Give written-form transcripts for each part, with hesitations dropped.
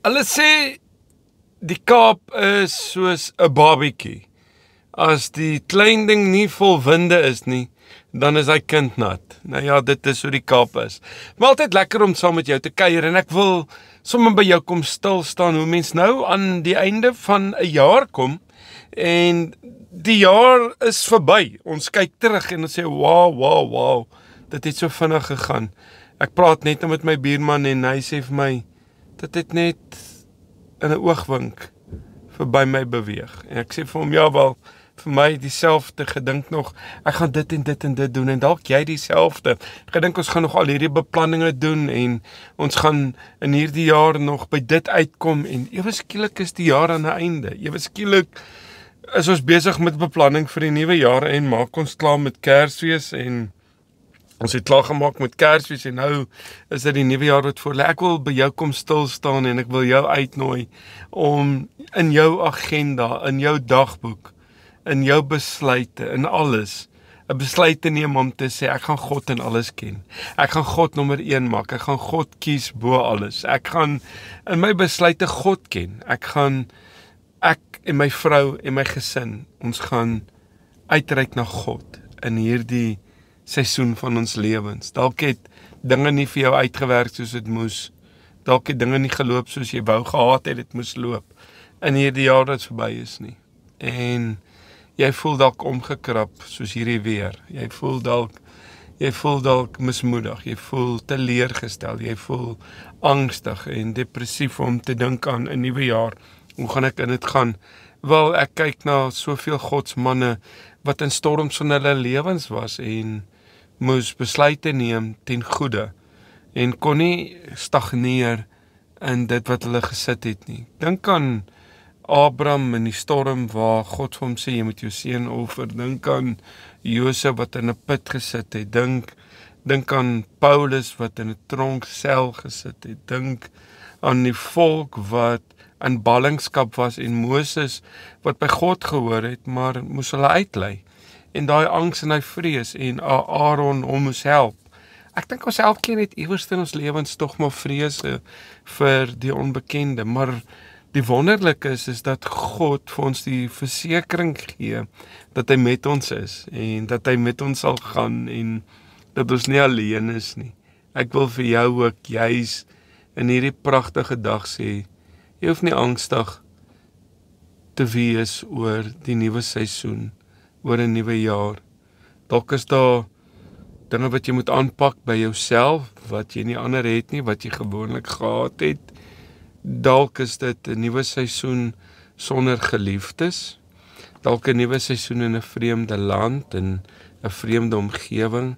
Hulle sê die Kaap is soos 'n babietjie. As die klein ding nie vol winde is nie, dan is hy kind nat. Nou ja, dit is hoe die Kaap is. Maar altyd lekker om saam met jou te kuier en ek wil sommer by jou kom stil staan hoe mens nou aan die einde van 'n jaar kom en die jaar is verby. Ons kyk terug en ons sê wow, dit het so vinnig gegaan. Ek praat net met my buurman en hy sê vir my dit het net in 'n oogwink verby my beweeg. En ek sê vir hom ja wel, vir my dieselfde gedink nog, ek gaan dit en dit en dit doen en dalk jy dieselfde. Gedink ons gaan nog al hierdie beplanninge doen en ons gaan in hierdie jaar nog by dit uitkom en ewe skielik is die jaar aan 'n einde. Ewe skielik is ons besig met beplanning vir die nuwe jaar en maak ons klaar met Kersfees en ons het klaar gemaak met Kersfees en nou is dit die nuwe jaar wat voor lê. Ek wil by jou kom stil staan en ek wil jou uitnooi om in jou agenda, in jou dagboek, in jou besluite, in alles, 'n besluit te neem om te sê, ek gaan God in alles ken. Ek gaan God nommer 1 maak, ek gaan God kies bo alles. Ek gaan in my besluite God ken. Ek en my vrou en my gesin, ons gaan uitreik na God in hierdie seisoen van ons lewens. Dalk het dinge nie vir jou uitgewerk soos dit moes. Dalk het dinge nie geloop soos jy wou gehad het dit moes loop in hierdie jaar wat verby is nie. En jy voel dalk omgekrap soos hierdie weer. Jy voel dalk mismoedig, jy voel teleurgestel, jy voel angstig en depressief om te dink aan 'n nuwe jaar. Hoe gaan ek in dit gaan? Wel, ek kyk na soveel godsmanne wat in storms van hulle lewens was en moes besluite neem ten goeie en kon nie stagneer in dit wat hulle gesit het nie. Dink aan Abraham in die storm waar God vir hom sê jy moet jou seun offer. Dink aan Josef wat in 'n put gesit het. Dink aan Paulus wat in 'n tronksel gesit het. Dink aan die volk wat in ballingskap was en Moses wat by God gehoor het, maar moes hulle uitlei. En daai angs en hy vrees en Aaron hom moes help. Ek dink ons elkeen het iewers in ons lewens tog maar vrese vir die onbekende, maar die wonderlike is dat God vir ons die versekering gee dat hy met ons is en dat hy met ons sal gaan en dat ons nie alleen is nie. Ek wil vir jou ook juis in hierdie pragtige dag sê, jy hoef nie angstig te wees oor die nuwe seisoen, oor 'n nuwe jaar. Dalk is daar dinge wat jy moet aanpak by jouself, wat jy nie ander het nie, wat jy gewoonlik gehad het. Dalk is dit 'n nuwe seisoen sonder geliefdes. Dalk 'n nuwe seisoen in 'n vreemde land, in 'n vreemde omgewing.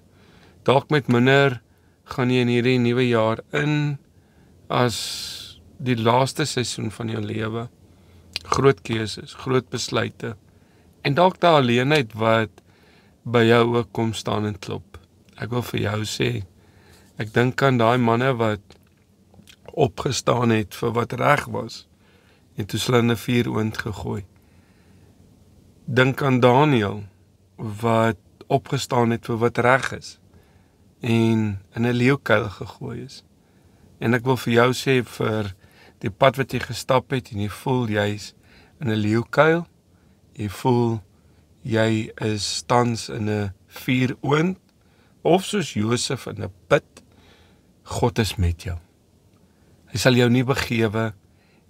Dalk met minder gaan jy in hierdie nuwe jaar in as die laaste seisoen van jou lewe. Groot keuses, groot besluite. En dalk daai alleenheid wat by jou ook kom staan en klop. Ek wil vir jou sê, ek dink aan daai manne wat opgestaan het vir wat reg was en toe hulle in 'n vuuroond gegooi. Dink aan Daniël wat opgestaan het vir wat reg is en in 'n leeukuil gegooi is. En ek wil vir jou sê vir die pad wat jy gestap het en jy voel jy's in 'n leeukuil, jy voel jy is tans in 'n vuuroond of soos Josef in 'n put, God is met jou. Hy sal jou nie begewe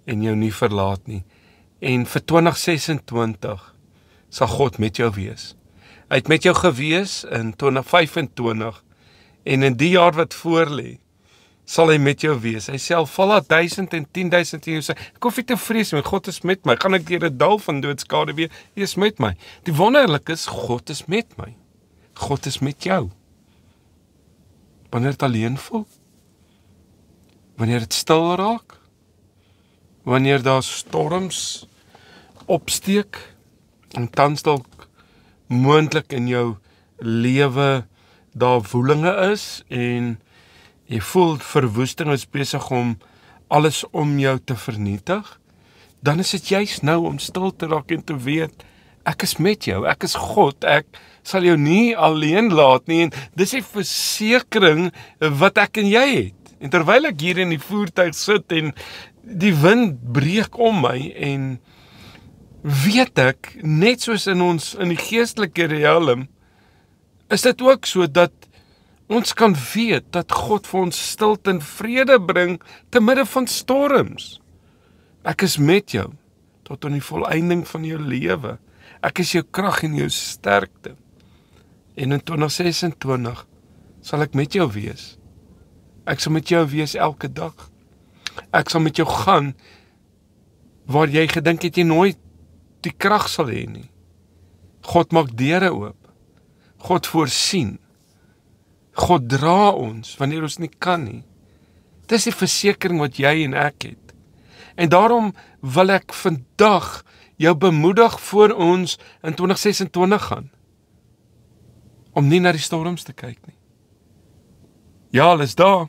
en jou nie verlaat nie. En vir 2026 sal God met jou wees. Hy het met jou gewees in 2025 en in die jaar wat voorlê, sal hy met jou wees. Hy sê al val daar 1000 en 10.000 en jy sê, ek hoef nie te vrees nie, God is met my. Gaan ek deur 'n dal van doodskade weer? Hy is met my. Die wonderlike is, God is met my. God is met jou. Wanneer dit alleen voel, wanneer dit stil raak, wanneer daar storms opsteek, en tans dalk moontlik in jou lewe daar woelinge is, en jy voel verwoesting is besig om alles om jou te vernietig, dan is dit juist nou om stil te raak en te weet, ek is met jou, ek is God, ek sal jou nie alleen laat nie, en dis die versekering wat ek en jy het. En terwyl ek hier in die voertuig sit en die wind breek om my en weet ek, net soos in die geestelike realm, is dit ook so dat ons kan weet dat God vir ons stilte en vrede bring te midde van storms. Ek is met jou tot aan die volëinding van jou lewe. Ek is jou krag en jou sterkte. En in 2026 sal ek met jou wees. Ek sal met jou wees elke dag. Ek sal met jou gaan waar jy gedink het jy nooit die krag sal hê nie. God maak deure oop. God voorsien. God dra ons wanneer ons nie kan nie. Dis die versekering wat jy en ek het. En daarom wil ek vandag jou bemoedig voor ons in 2026 gaan. Om nie na die storms te kyk nie. Ja, hulle is daar.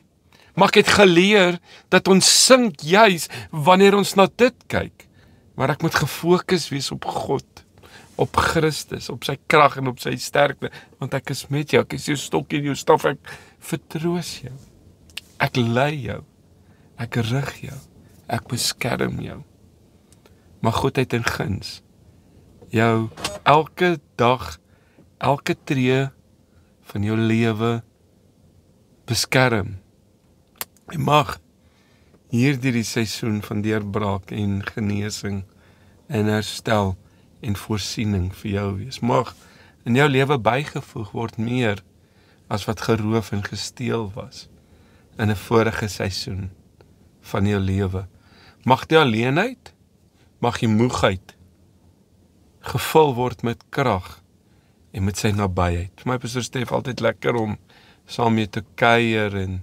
Maar ek het geleer dat ons sink juis wanneer ons na dit kyk. Maar ek moet gefokus wees op God, op Christus, op sy krag en op sy sterkte, want ek is met jou, ek is jou stok en jou staf, ek vertroos jou, ek lei jou, ek rig jou, ek beskerm jou. Maar goedheid en guns, jou elke dag, elke tree van jou lewe beskerm. En mag hierdie seisoen van deurbraak en genesing en herstel en voorsiening vir jou wees. Mag in jou lewe bygevoeg word meer as wat geroof en gesteel was in 'n vorige seisoen van jou lewe. Mag die alleenheid, mag die moegheid gevul word met krag en met sy nabyheid. Vir my Pastor Stef altyd lekker om saam mee te kuier en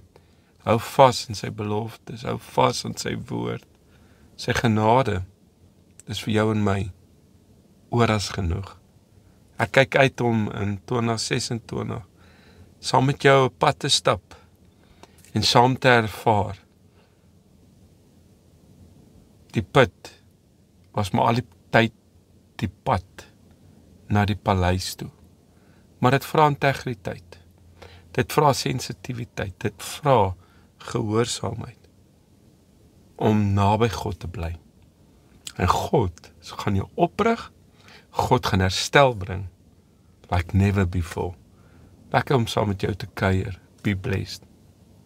hou vas in sy beloftes, hou vas in sy woord, sy genade. Dis vir jou en my oor as genoeg. Ek kyk uit om in 2026 saam met jou 'n pad te stap en saam te ervaar. Die put was maar al die tyd die pad na die paleis toe. Maar dit vra integriteit. Dit vra sensitiwiteit. Dit vra gehoorsaamheid om naby God te bly. En God gaan jou oprig, God gaan herstel bring like never before. Lekker om saam met jou te kuier. Be blessed.